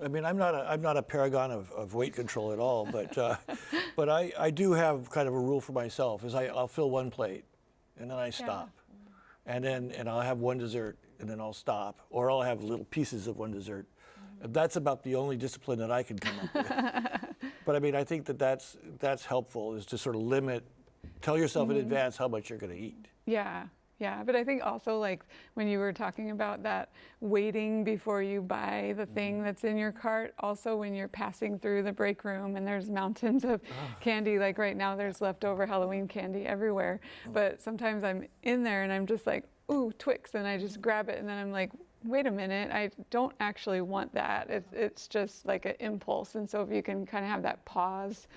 I mean, I'm not a paragon of weight control at all, but but I do have kind of a rule for myself, is I'll fill one plate, and then I stop, and I'll have one dessert, and then I'll stop, or I'll have little pieces of one dessert. That's about the only discipline that I can come up with. But I mean, I think that's helpful, is to sort of limit, tell yourself in advance how much you're going to eat. Yeah. Yeah, but I think also like when you were talking about that waiting before you buy the thing that's in your cart, also when you're passing through the break room and there's mountains of candy, like right now there's leftover Halloween candy everywhere. But sometimes I'm in there and I'm just like, ooh, Twix, and I just grab it and then I'm like, wait a minute, I don't actually want that. It's just like an impulse. And so if you can kind of have that pause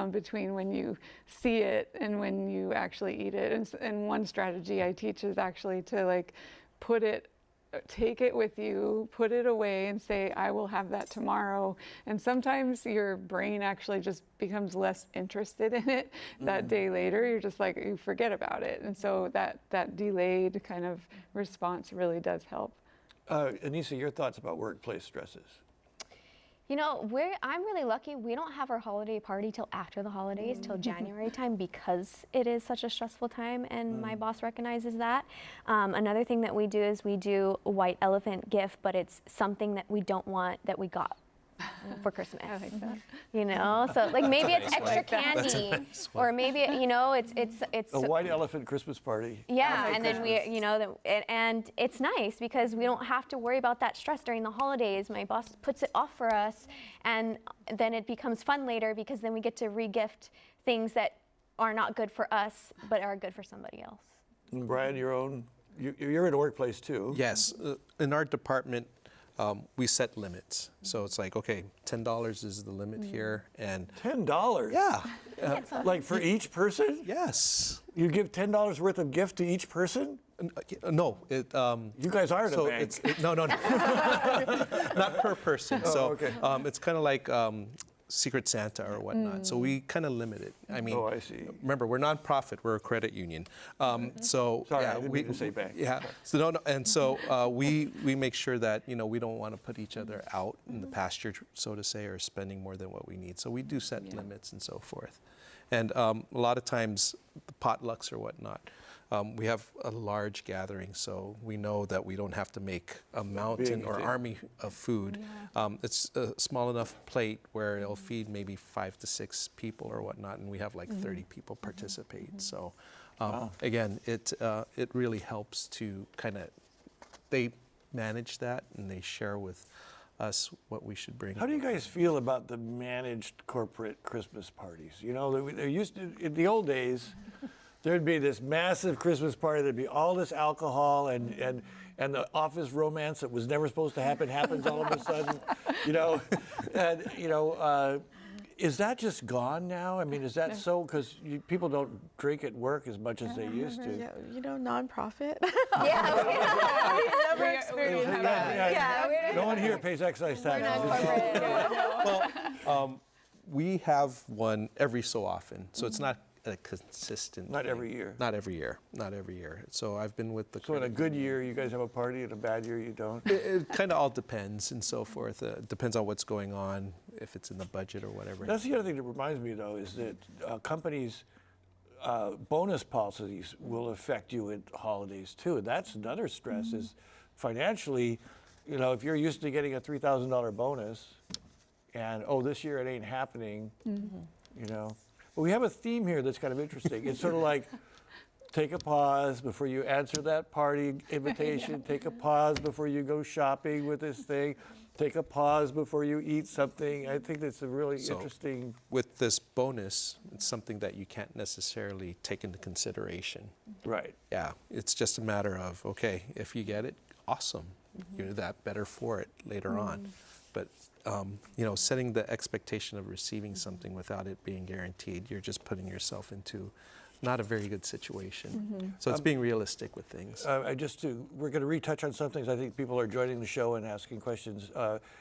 between when you see it and when you actually eat it. And one strategy I teach is actually to like take it with you, put it away and say, I will have that tomorrow. And sometimes your brain actually just becomes less interested in it that day later. You're just like, you forget about it. And so that delayed kind of response really does help. Anisa, your thoughts about workplace stresses? You know, I'm really lucky. We don't have our holiday party till after the holidays, till January time, because it is such a stressful time, and my boss recognizes that. Another thing that we do is we do a white elephant gift, but it's something that we don't want that we got for Christmas. I like that. You know, so like maybe it's extra candy, or maybe you know it's A white elephant Christmas party. yeah, and then we, you know, and it's nice because we don't have to worry about that stress during the holidays. My boss puts it off for us, and then it becomes fun later because then we get to re-gift things that are not good for us but are good for somebody else. And Bryan, you're in a workplace too. Yes, in our department, we set limits. So it's like, okay, $10 is the limit here, and $10? yeah, Like for each person? yes. You give $10 worth of gift to each person? No, You guys are in so a bank. no, not per person. Oh, so okay. it's kind of like Secret Santa or whatnot. So we kind of limit it. I mean, Oh, I see. remember, we're nonprofit. We're a credit union. So Sorry, yeah, I didn't mean to say bank. Yeah. So no, and so we make sure that we don't want to put each other out in the pasture, so to say, or spending more than what we need. So we do set limits and so forth. And a lot of times, the potlucks or whatnot. We have a large gathering, so we know that we don't have to make a mountain or army of food. It's a small enough plate where it'll feed maybe 5 to 6 people or whatnot, and we have like 30 people participate. So again, it really helps to kind of, they manage that and they share with us what we should bring. How do you guys feel about the managed corporate Christmas parties? You know, there used to, in the old days, there'd be this massive Christmas party. There'd be all this alcohol and the office romance that was never supposed to happen happens all of a sudden, you know. And is that just gone now? I mean, is that so? Because people don't drink at work as much as they used to. Yeah, you know, nonprofit. Yeah, Never experienced Yeah. No one here pays excise taxes. Well, we have one every so often, so it's not a consistent. Not thing. every year. Not every year. Not every year. So I've been with the. So in a good year, you guys have a party. In a bad year, you don't. It kind of all depends and so forth. Depends on what's going on, if it's in the budget or whatever. That's the other thing that reminds me, though, is that companies' bonus policies will affect you at holidays too. And that's another stress. Is financially, you know, if you're used to getting a $3,000 bonus, and this year it ain't happening, you know. But we have a theme here that's kind of interesting. It's sort of like, take a pause before you answer that party invitation. Take a pause before you go shopping with this thing. Take a pause before you eat something. I think that's a really interesting. With this bonus, it's something that you can't necessarily take into consideration. Right. Yeah, it's just a matter of, okay, if you get it, awesome. You're that better for it later on. But you know, setting the expectation of receiving something without it being guaranteed, you're just putting yourself into not a very good situation. So it's being realistic with things. We're going to retouch on some things. I think people are joining the show and asking questions.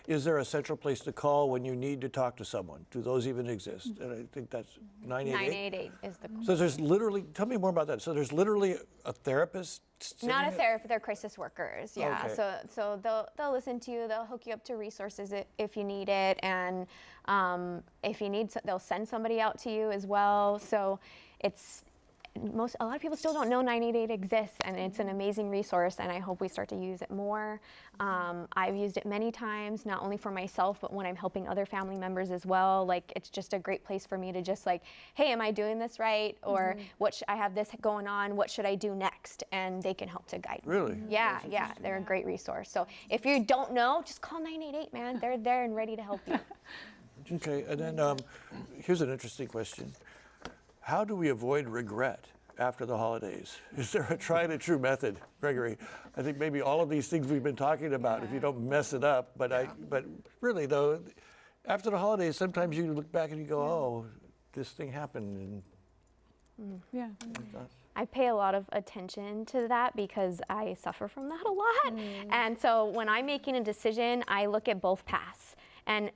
Is there a central place to call when you need to talk to someone? Do those even exist? And I think that's 988. 988 is the. So there's literally, tell me more about that. So there's literally a therapist? Not a therapist, they're crisis workers. Yeah. Okay. So they'll listen to you. They'll hook you up to resources if you need it, and if you need, they'll send somebody out to you as well. So it's a lot of people still don't know 988 exists, and it's an amazing resource, and I hope we start to use it more. I've used it many times, not only for myself, but when I'm helping other family members as well. Like, it's just a great place for me to just like, hey, am I doing this right? Or I have this going on, what should I do next? And they can help to guide me. Really? Yeah, yeah, they're a great resource. So if you don't know, just call 988, man. They're there and ready to help you. Okay, and then here's an interesting question. How do we avoid regret after the holidays? Is there a tried and true method, Gregory? I think maybe all of these things we've been talking about, if you don't mess it up, but really though, after the holidays, sometimes you look back and you go, oh, this thing happened. And Yeah. I pay a lot of attention to that because I suffer from that a lot. And so when I'm making a decision, I look at both paths, and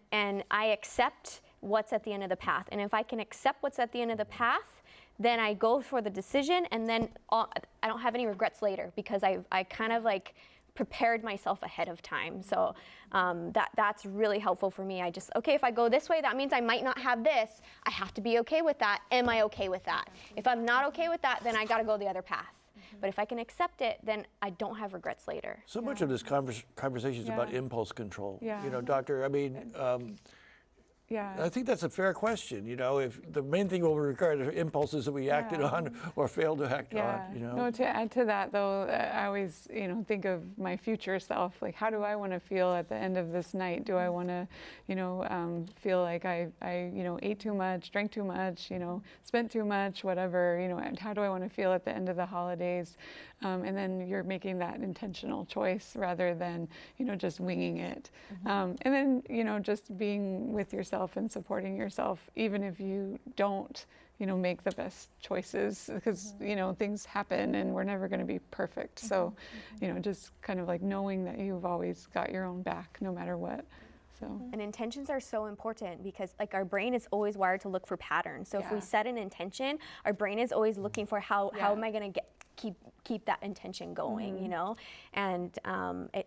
I accept what's at the end of the path. And if I can accept what's at the end of the path, then I go for the decision, and then I don't have any regrets later because I kind of like prepared myself ahead of time. So that's really helpful for me. I just, okay, if I go this way, that means I might not have this. I have to be okay with that. Am I okay with that? If I'm not okay with that, then I gotta go the other path. But if I can accept it, then I don't have regrets later. so much of this conversation is about impulse control. Yeah. You know, Doctor, I mean, Yeah. I think that's a fair question. You know, if the main thing will regard are impulses that we acted on or failed to act on. You know. No, to add to that though, I always, think of my future self. Like, how do I want to feel at the end of this night? Do I want to, feel like I ate too much, drank too much, spent too much, whatever. And how do I want to feel at the end of the holidays? And then you're making that intentional choice rather than, just winging it. And then, just being with yourself and supporting yourself, even if you don't, make the best choices, because, things happen and we're never going to be perfect. So, just kind of like knowing that you've always got your own back no matter what. So. And intentions are so important because like our brain is always wired to look for patterns. So if we set an intention, our brain is always looking for how am I going to keep that intention going, and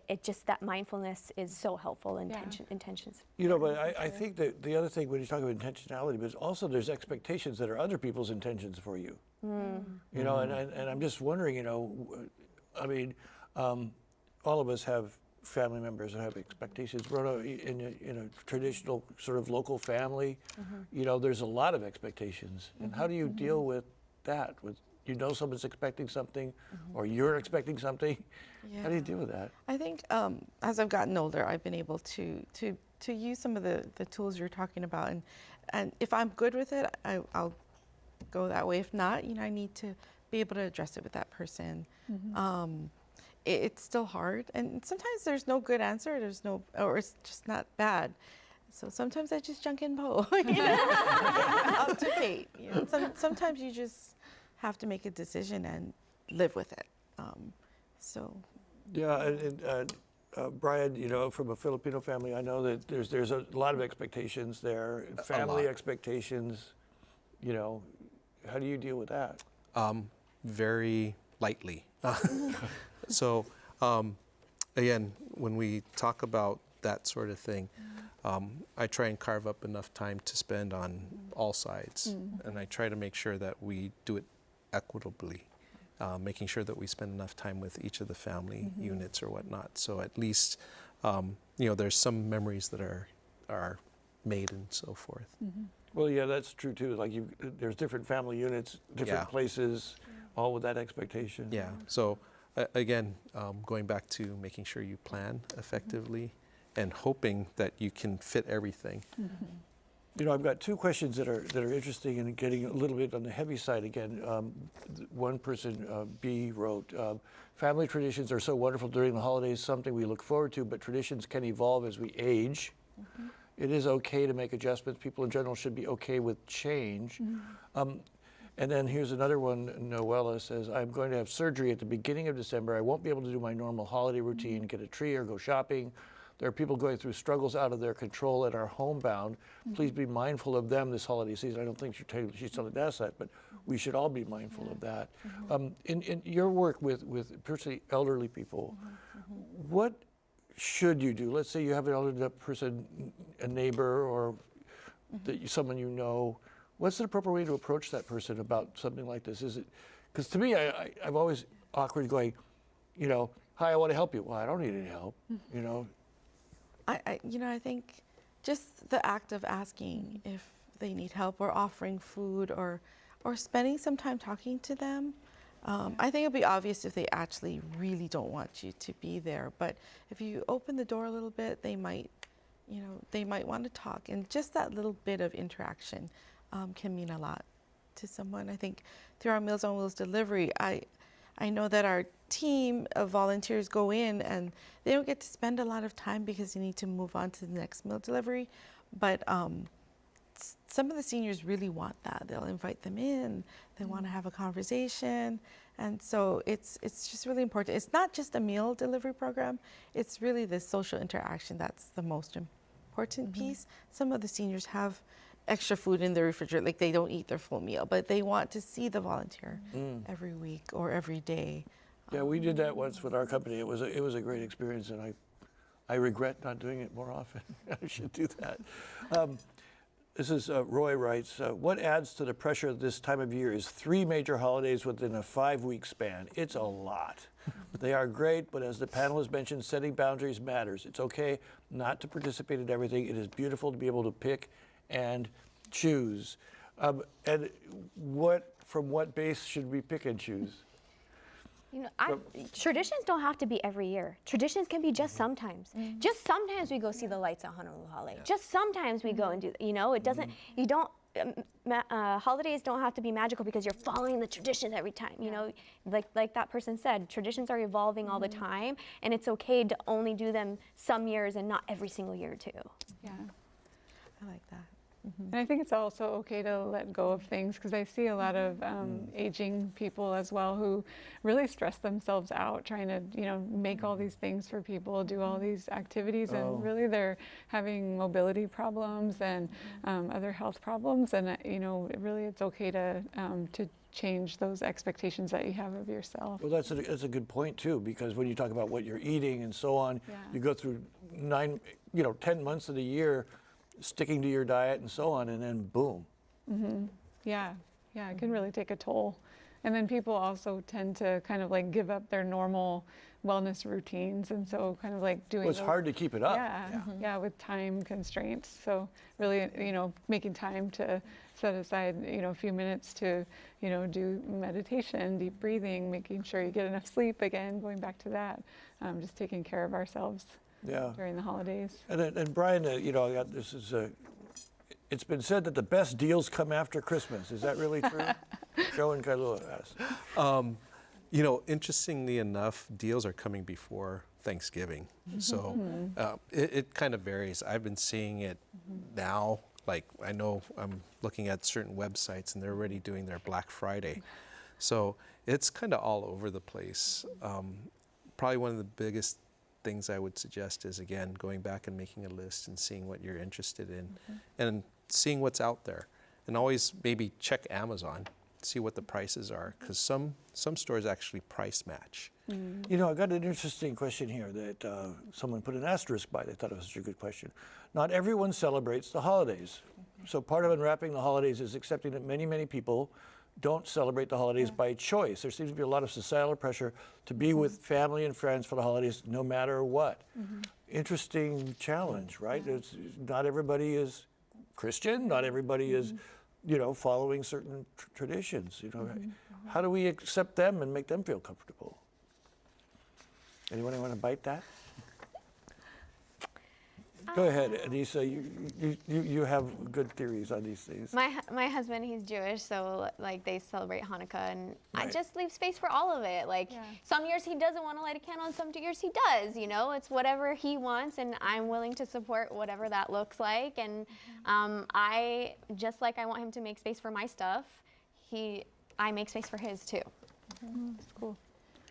it just, that mindfulness is so helpful. Intentions. But I think that the other thing when you talk about intentionality, but also there's expectations that are other people's intentions for you. And I'm just wondering, I mean, all of us have family members that have expectations. Rona, in a traditional sort of local family, there's a lot of expectations. And how do you deal with that? Someone's expecting something, or you're expecting something. How do you deal with that? I think as I've gotten older, I've been able to use some of the tools you're talking about, and if I'm good with it, I'll go that way. If not, I need to be able to address it with that person. It's still hard, and sometimes there's no good answer. Or it's just not bad. So sometimes I just junk and po, up to fate. Sometimes you just have to make a decision and live with it. Brian, from a Filipino family, I know that there's a lot of expectations there, family expectations. How do you deal with that? Very lightly. So again, when we talk about that sort of thing, I try and carve up enough time to spend on all sides, and I try to make sure that we do it equitably, making sure that we spend enough time with each of the family units or whatnot. So at least, there's some memories that are made and so forth. Well, yeah, that's true too. Like there's different family units, different places, all with that expectation. Yeah. So again, going back to making sure you plan effectively and hoping that you can fit everything. I've got two questions that are interesting and getting a little bit on the heavy side again. One person, B, wrote, family traditions are so wonderful during the holidays, something we look forward to, but traditions can evolve as we age. It is okay to make adjustments. People in general should be okay with change. And then here's another one, Noella says, I'm going to have surgery at the beginning of December. I won't be able to do my normal holiday routine, get a tree or go shopping. There are people going through struggles out of their control and are homebound. Please be mindful of them this holiday season. I don't think she's telling us that, but we should all be mindful of that. In your work with particularly elderly people, what should you do? Let's say you have an elderly person, a neighbor, or someone you know. what's the appropriate way to approach that person about something like this? Is it, because to me, I'm always awkward going, you know, hi, I want to help you. Well, I don't need any help, you know. I think just the act of asking if they need help or offering food or spending some time talking to them. I think it'll be obvious if they actually really don't want you to be there. But if you open the door a little bit, they might want to talk. And just that little bit of interaction can mean a lot to someone. I think through our Meals on Wheels delivery, I know that our team of volunteers go in and they don't get to spend a lot of time because they need to move on to the next meal delivery. But some of the seniors really want that. They'll invite them in. They want to have a conversation. And so it's just really important. It's not just a meal delivery program. It's really the social interaction that's the most important piece. Some of the seniors have extra food in their refrigerator, like they don't eat their full meal, but they want to see the volunteer every week or every day. Yeah, we did that once with our company. It was a great experience, and I regret not doing it more often. I should do that. This is Roy writes, what adds to the pressure this time of year is 3 major holidays within a 5-week span. It's a lot. They are great, but as the panelists mentioned, setting boundaries matters. It's okay not to participate in everything. It is beautiful to be able to pick and choose. And from what base should we pick and choose? You know, traditions don't have to be every year. Traditions can be just sometimes. Just sometimes we go see the lights at Honolulu Holiday. Just sometimes we go and do, you know, it doesn't, you don't, holidays don't have to be magical because you're following the traditions every time, you know, like that person said, traditions are evolving all the time, and it's okay to only do them some years and not every single year too. Yeah. I like that. And I think it's also okay to let go of things, because I see a lot of aging people as well who really stress themselves out trying to, you know, make all these things for people, do all these activities, and really they're having mobility problems and other health problems. And you know, really, it's okay to change those expectations that you have of yourself. Well, that's a good point too, because when you talk about what you're eating and so on, you go through 10 months of the year sticking to your diet and so on, and then boom. Yeah, it can really take a toll. And then people also tend to kind of like give up their normal wellness routines, and so kind of like doing it's hard to keep it up. Yeah, with time constraints. So really, you know, making time to set aside, you know, a few minutes to, you know, do meditation, deep breathing, making sure you get enough sleep again, going back to that, just taking care of ourselves during the holidays. And Bryan, you know, it's been said that the best deals come after Christmas. Is that really true? Joe and Kailua asked. You know, interestingly enough, deals are coming before Thanksgiving. So it kind of varies. I've been seeing it now. Like, I know I'm looking at certain websites and they're already doing their Black Friday. So it's kind of all over the place. Probably one of the biggest things I would suggest is, again, going back and making a list and seeing what you're interested in and seeing what's out there. And always maybe check Amazon, see what the prices are, because some stores actually price match. You know, I got an interesting question here that someone put an asterisk by. They thought it was such a good question. Not everyone celebrates the holidays. So part of unwrapping the holidays is accepting that many, many people don't celebrate the holidays by choice. There seems to be a lot of societal pressure to be with family and friends for the holidays no matter what. Interesting challenge, right? It's, not everybody is Christian, not everybody is, you know, following certain traditions. You know, how do we accept them and make them feel comfortable? Anyone want to bite that? Go ahead, Anisa. You have good theories on these things. My husband, he's Jewish, so like they celebrate Hanukkah, and I just leave space for all of it. Like some years he doesn't want to light a candle, and some years he does. You know, it's whatever he wants, and I'm willing to support whatever that looks like. And I just like I want him to make space for my stuff. I make space for his too. That's cool.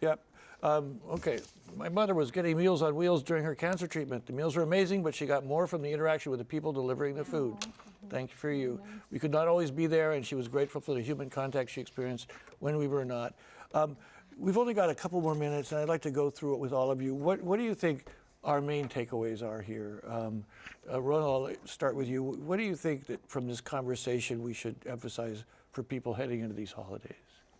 Yep. Okay, my mother was getting Meals on Wheels during her cancer treatment. The meals were amazing, but she got more from the interaction with the people delivering the food. Thank you for you. We could not always be there, and she was grateful for the human contact she experienced when we were not. We've only got a couple more minutes, and I'd like to go through it with all of you. What do you think our main takeaways are here. Rona, I'll start with you. What do you think that from this conversation we should emphasize for people heading into these holidays?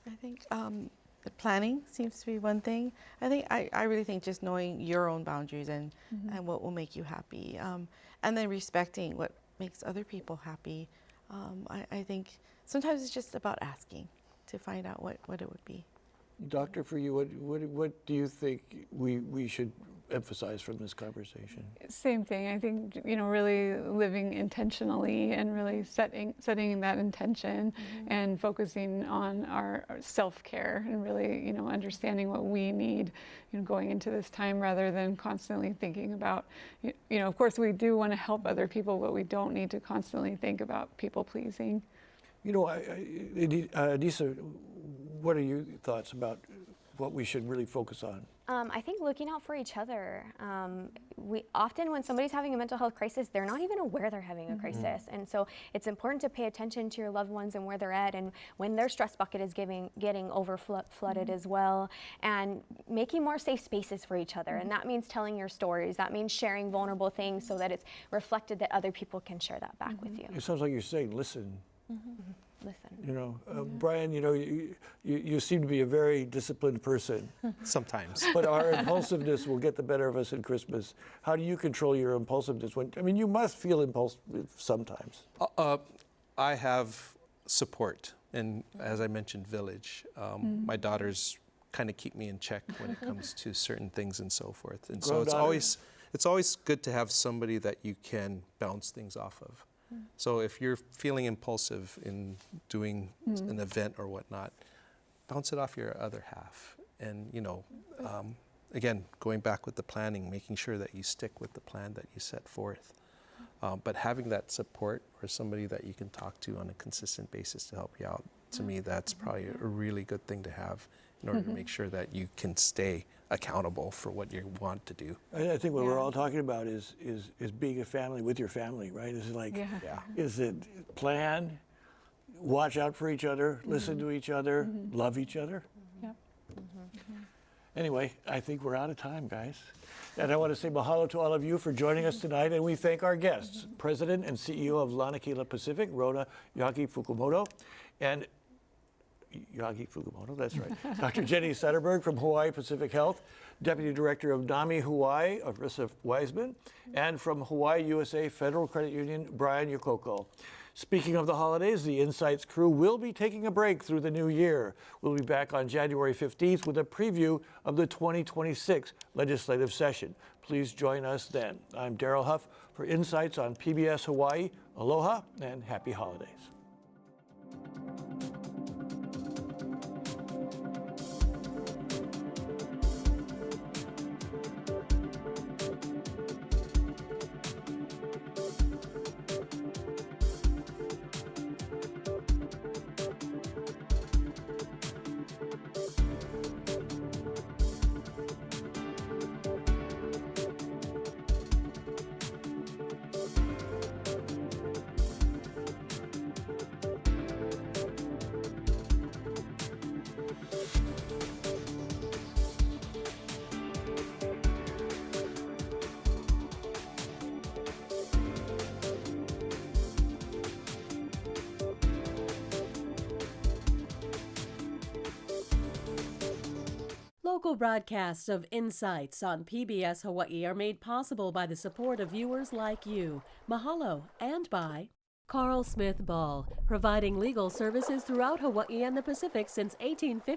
I think the planning seems to be one thing. I really think just knowing your own boundaries and what will make you happy, and then respecting what makes other people happy. I think sometimes it's just about asking to find out what it would be. Doctor, for you, what do you think we should emphasize from this conversation? Same thing. I think, really living intentionally and really setting that intention and focusing on our self-care and really, understanding what we need, going into this time rather than constantly thinking about, of course we do want to help other people, but we don't need to constantly think about people pleasing. Anisa, what are your thoughts about what we should really focus on? I think looking out for each other. We often, when somebody's having a mental health crisis, they're not even aware they're having a crisis. And so it's important to pay attention to your loved ones and where they're at, and when their stress bucket is getting flooded as well, and making more safe spaces for each other. And that means telling your stories. That means sharing vulnerable things so that it's reflected that other people can share that back with you. It sounds like you're saying, listen. Listen. Brian, you seem to be a very disciplined person. Sometimes. But our impulsiveness will get the better of us in Christmas. How do you control your impulsiveness? You must feel impulsive sometimes. I have support, and as I mentioned, village. My daughters kind of keep me in check when it comes to certain things and so forth. And so it's always good to have somebody that you can bounce things off of. So if you're feeling impulsive in doing an event or whatnot, bounce it off your other half. And, again, going back with the planning, making sure that you stick with the plan that you set forth. But having that support or somebody that you can talk to on a consistent basis to help you out, to me, that's probably a really good thing to have in order to make sure that you can stay accountable for what you want to do. I think what we're all talking about is being a family with your family, right? Is it like, is it plan, watch out for each other, listen to each other, love each other? Anyway, I think we're out of time, guys. And I want to say mahalo to all of you for joining us tonight, and we thank our guests, President and CEO of Lanakila Pacific, Rona Yagi Fukumoto, and Yagi Fukumoto, that's right. Dr. Jenny Satterberg from Hawaii Pacific Health, Deputy Director of NAMI Hawaii, Anisa Wiseman, and from HawaiiUSA Federal Credit Union, Bryan Yucoco. Speaking of the holidays, the Insights crew will be taking a break through the new year. We'll be back on January 15th with a preview of the 2026 legislative session. Please join us then. I'm Daryl Huff for Insights on PBS Hawaiʻi. Aloha and happy holidays. Local broadcasts of Insights on PBS Hawaiʻi are made possible by the support of viewers like you. Mahalo, and by Carl Smith Ball, providing legal services throughout Hawaii and the Pacific since 1850.